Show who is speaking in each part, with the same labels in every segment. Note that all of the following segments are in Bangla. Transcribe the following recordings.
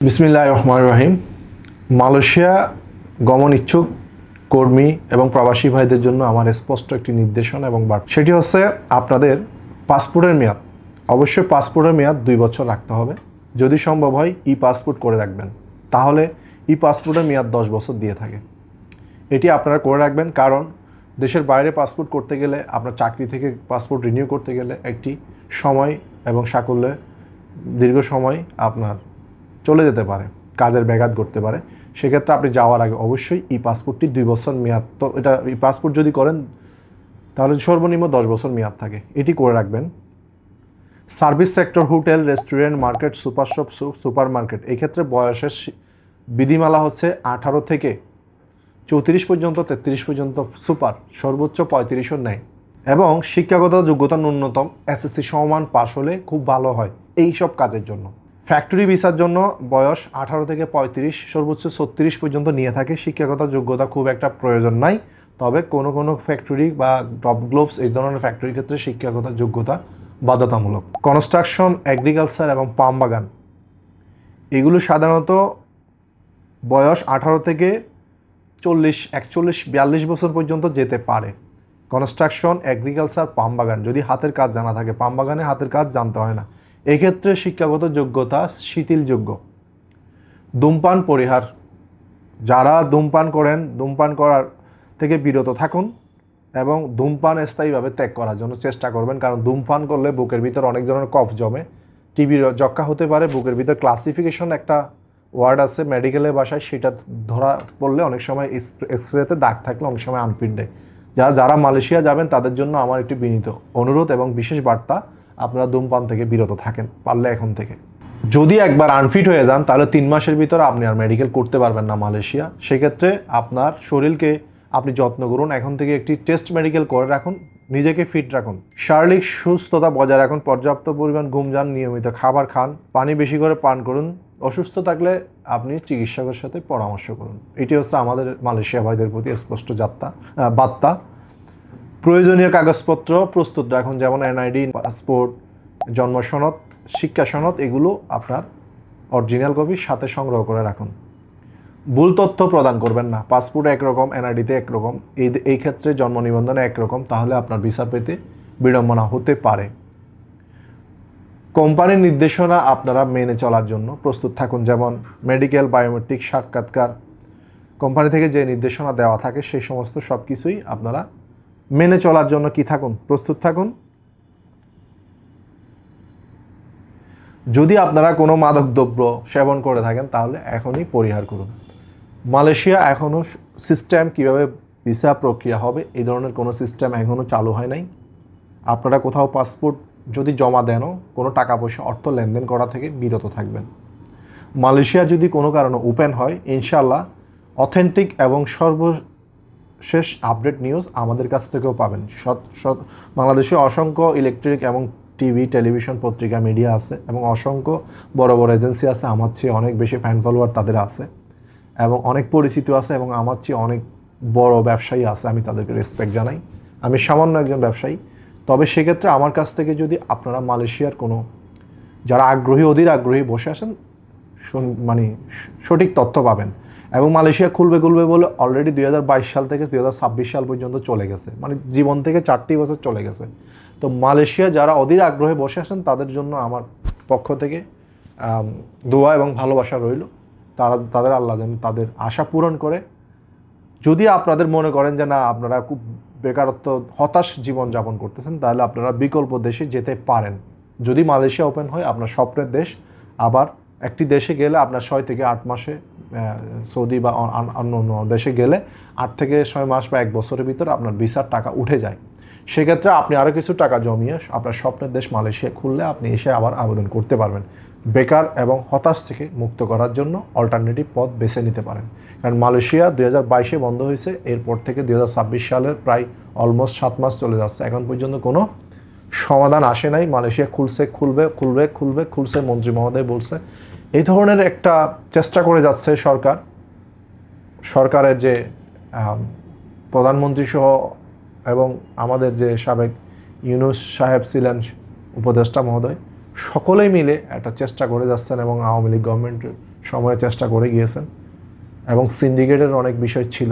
Speaker 1: বিসমিল্লাহির রহমানির রহিম। মালয়েশিয়া গমন ইচ্ছুক কর্মী এবং প্রবাসী ভাইদের জন্য আমার স্পষ্ট একটি নির্দেশনা এবং বার্তা, সেটি হচ্ছে আপনাদের পাসপোর্টের মেয়াদ। অবশ্যই পাসপোর্টের মেয়াদ 2 বছর রাখতে হবে। যদি সম্ভব হয় পাসপোর্ট করে রাখবেন, তাহলে পাসপোর্টের মেয়াদ 10 বছর দিয়ে থাকে। এটি আপনারা করে রাখবেন, কারণ দেশের বাইরে পাসপোর্ট করতে গেলে, আপনার চাকরি থেকে পাসপোর্ট রিনিউ করতে গেলে একটি সময় এবং সাকল্যে দীর্ঘ সময় আপনার চলে যেতে পারে, কাজের ব্যাঘাত ঘটতে পারে। সেক্ষেত্রে আপনি যাওয়ার আগে অবশ্যই পাসপোর্টটি 2 বছর মেয়াদ, তো এটা পাসপোর্ট যদি করেন তাহলে সর্বনিম্ন 10 বছর মেয়াদ থাকে, এটি করে রাখবেন। Service sector, hotel, restaurant, market, super shop, super market, এই ক্ষেত্রে বয়সের বিধিমালা হচ্ছে 18 থেকে 34 পর্যন্ত, 33 পর্যন্ত সুপার, সর্বোচ্চ 35ও নেয়। এবং শিক্ষাগত যোগ্যতা ন্যূনতম এসএসসি সমমান পাশ হলে খুব ভালো হয় এই সব কাজের জন্য। ফ্যাক্টরি ভিসার জন্য বয়স 18 থেকে 35, সর্বোচ্চ 36 পর্যন্ত নিয়ে থাকে। শিক্ষাগত যোগ্যতা খুব একটা প্রয়োজন নাই, তবে কোনো কোনো ফ্যাক্টরি বা টপ গ্লোভস এই ধরনের ফ্যাক্টরির ক্ষেত্রে শিক্ষাগত যোগ্যতা বাধ্যতামূলক। কনস্ট্রাকশন, এগ্রিকালচার এবং পাম বাগান, এগুলো সাধারণত বয়স 18 থেকে 40, 41, 42 বছর পর্যন্ত যেতে পারে। কনস্ট্রাকশন, এগ্রিকালচার, পাম বাগান, যদি হাতের কাজ জানা থাকে, পাম বাগানে হাতের কাজ জানতে হয় না, এক্ষেত্রে শিক্ষাগত যোগ্যতা শিথিলযোগ্য। ধূমপান পরিহার, যারা ধূমপান করেন ধূমপান করার থেকে বিরত থাকুন এবং ধূমপান স্থায়ীভাবে ত্যাগ করার জন্য চেষ্টা করবেন, কারণ ধূমপান করলে বুকের ভিতর অনেক ধরনের কফ জমে, টিবির যক্ষা হতে পারে। বুকের ভিতর ক্লাসিফিকেশন একটা ওয়ার্ড আছে মেডিকেলের ভাষায়, সেটা ধরা পড়লে অনেক সময় এক্সরেতে দাগ থাকলে অনেক সময় আনফিট দেয়। যারা মালয়েশিয়া যাবেন তাদের জন্য আমার একটি বিনীত অনুরোধ এবং বিশেষ বার্তা, আপনারা ধূমপান থেকে বিরত থাকেন পারলে এখন থেকে। যদি একবার আনফিট হয়ে যান তাহলে 3 মাসের ভিতরে আপনি আর মেডিকেল করতে পারবেন না মালয়েশিয়া। সেক্ষেত্রে আপনার শরীরকে আপনি যত্ন করুন, এখন থেকে একটি টেস্ট মেডিকেল করে রাখুন, নিজেকে ফিট রাখুন, শারীরিক সুস্থতা বজায় রাখুন, পর্যাপ্ত পরিমাণ ঘুম যান, নিয়মিত খাবার খান, পানি বেশি করে পান করুন। অসুস্থ থাকলে আপনি চিকিৎসকের সাথে পরামর্শ করুন। এটি হচ্ছে আমাদের মালয়েশিয়া ভাইদের প্রতি স্পষ্ট বার্তা। প্রয়োজনীয় কাগজপত্র প্রস্তুত রাখুন, যেমন এনআইডি, পাসপোর্ট, জন্ম সনদ, শিক্ষা সনদ, এগুলো আপনার অরিজিনাল কপি সাথে সংগ্রহ করে রাখুন। ভুল তথ্য প্রদান করবেন না। পাসপোর্টে একরকম, এনআইডিতে একরকম, এই ক্ষেত্রে জন্ম নিবন্ধনে একরকম, তাহলে আপনার ভিসা পেতে বিড়ম্বনা হতে পারে। কোম্পানির নির্দেশনা আপনারা মেনে চলার জন্য প্রস্তুত থাকুন, যেমন মেডিকেল, বায়োমেট্রিক, সাক্ষাৎকার, কোম্পানি থেকে যে নির্দেশনা দেওয়া থাকে সেই সমস্ত সব কিছুই আপনারা মেনে চলার জন্য প্রস্তুত থাকুন। যদি আপনারা কোনো মাদকদ্রব্য সেবন করে থাকেন তাহলে এখনই পরিহার করুন। মালয়েশিয়া এখনও সিস্টেম কীভাবে ভিসা প্রক্রিয়া হবে এই ধরনের কোনো সিস্টেম এখনও চালু হয় নাই। আপনারা কোথাও পাসপোর্ট যদি জমা দেনও কোনো টাকা পয়সা অর্থ লেনদেন করা থেকে বিরত থাকবেন। মালয়েশিয়া যদি কোনো কারণে ওপেন হয়, ইনশাল্লাহ অথেন্টিক এবং সর্বশেষ আপডেট নিউজ আমাদের কাছ থেকেও পাবেন। বাংলাদেশে অসংখ্য ইলেকট্রিক এবং টিভি, টেলিভিশন, পত্রিকা, মিডিয়া আছে এবং অসংখ্য বড় বড় এজেন্সি আছে, আমার চেয়ে অনেক বেশি ফ্যান ফলোয়ার তাদের আছে এবং অনেক পরিচিত আছে এবং আমার চেয়ে অনেক বড় ব্যবসায়ী আছে, আমি তাদেরকে রেসপেক্ট জানাই। আমি সামান্য একজন ব্যবসায়ী, তবে সেক্ষেত্রে আমার কাছ থেকে যদি আপনারা মালয়েশিয়ার কোনো যারা আগ্রহী, অধীর আগ্রহী বসে আসেন, মানে সঠিক তথ্য পাবেন। এবং মালয়েশিয়া খুলবে বলে অলরেডি 2022 সাল থেকে 2026 সাল পর্যন্ত চলে গেছে, মানে জীবন থেকে 4টি বছর চলে গেছে। তো মালয়েশিয়া যারা অধীর আগ্রহে বসে আসেন তাদের জন্য আমার পক্ষ থেকে দোয়া এবং ভালোবাসা রইল। তাদের আল্লাহ যেন তাদের আশা পূরণ করে। যদি আপনাদের মনে করেন যে না, আপনারা খুব বেকারত্ব, হতাশ জীবনযাপন করতেছেন, তাহলে আপনারা বিকল্প দেশে যেতে পারেন। যদি মালয়েশিয়া ওপেন হয়, আপনার স্বপ্নের দেশ। আবার একটি দেশে গেলে আপনার 6 থেকে 8 মাসে, সৌদি বা অন্য দেশে গেলে 8 থেকে 6 মাস বা 1 বছরের ভিতর আপনার ভিসার টাকা উঠে যায়। সেক্ষেত্রে আপনি আরও কিছু টাকা জমিয়ে আপনার স্বপ্নের দেশ মালয়েশিয়া খুললে আপনি এসে আবার আবেদন করতে পারবেন। বেকার এবং হতাশ থেকে মুক্ত করার জন্য অল্টারনেটিভ পথ বেছে নিতে পারেন। কারণ মালয়েশিয়া 2022 বন্ধ হয়েছে, এরপর থেকে 2026 সালের প্রায় অলমোস্ট 7 মাস চলে যাচ্ছে, এখন পর্যন্ত কোনো সমাধান আসে নাই। মালয়েশিয়া খুলছে, মন্ত্রী মহোদয় বলছে। এই ধরনের একটা চেষ্টা করে যাচ্ছে সরকারের যে প্রধানমন্ত্রী সহ এবং আমাদের যে সাবেক ইউনূস সাহেব ছিলেন উপদেষ্টা মহোদয়, সকলেই মিলে একটা চেষ্টা করে যাচ্ছেন এবং আওয়ামী লীগ গভর্নমেন্টের সময়ে চেষ্টা করে গিয়েছেন এবং সিন্ডিকেটের অনেক বিষয় ছিল।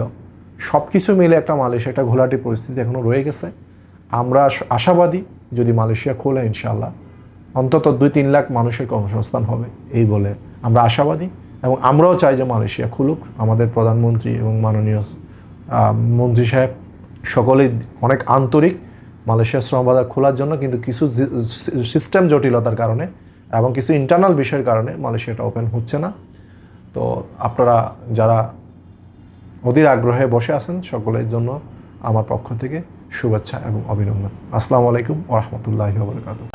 Speaker 1: সব কিছু মিলে একটা মালয়েশিয়া একটা ঘোলাটে পরিস্থিতি এখনও রয়ে গেছে। আমরা আশাবাদী যদি মালয়েশিয়া খোলে ইনশাআল্লাহ অন্তত 2-3 লাখ মানুষের কর্মসংস্থান হবে এই বলে আমরা আশাবাদী, এবং আমরাও চাই যে মালয়েশিয়া খুলুক। আমাদের প্রধানমন্ত্রী এবং মাননীয় মন্ত্রী সাহেব সকলেই অনেক আন্তরিক মালয়েশিয়া শ্রম বাজার খোলার জন্য, কিন্তু কিছু সিস্টেম জটিলতার কারণে এবং কিছু ইন্টারনাল বিষয়ের কারণে মালয়েশিয়াটা ওপেন হচ্ছে না। তো আপনারা যারা অধীর আগ্রহে বসে আছেন সকলের জন্য আমার পক্ষ থেকে শুভেচ্ছা এবং অভিনন্দন। আসসালামু আলাইকুম ওয়া রাহমাতুল্লাহি ওয়া বারাকাতুহু।